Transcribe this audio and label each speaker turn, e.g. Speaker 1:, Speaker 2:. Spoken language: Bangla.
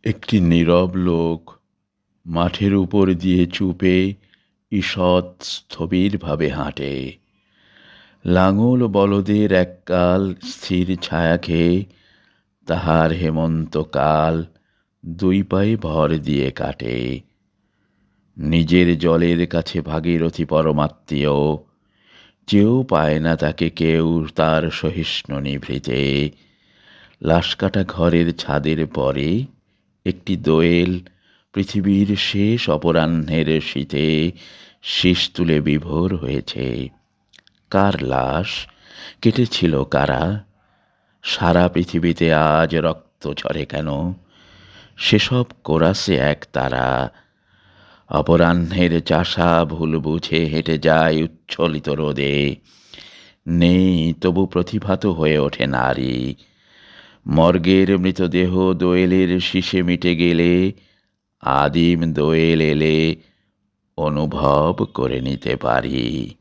Speaker 1: একটি নীরব লোক মাঠের উপর দিয়ে চুপে ঈষৎ স্থবিরভাবে হাঁটে। লাঙল বলদের এককাল স্থির ছায়া খেয়ে তাহার হেমন্তকাল দুই পায়ে ভর দিয়ে কাটে। নিজের জলের কাছে ভাগীরথী পরমাত্মীয়, চেয়েও পায় না তাকে কেউ তার সহিষ্ণু নিভৃতে। লাশকাটা ঘরের ছাদের পরে একটি দোয়েল পৃথিবীর শেষ অপরাহ্নের শীতে শীষ তুলে বিভোর হয়েছে। কার লাশ কেটেছিল কারা? সারা পৃথিবীতে আজ রক্ত ঝরে কেন? সেসব কোরাসে এক তারা অপরাহ্নের চাষা ভুল বুঝে হেঁটে যায় উচ্ছ্বলিত রোদে। নেই তবু প্রতিভাত হয়ে ওঠে নারী। মর্গের মৃতদেহ দোয়েলের শীষে মিটে গেলে আদিম দোয়েল এলে অনুভব করে নিতে পারি।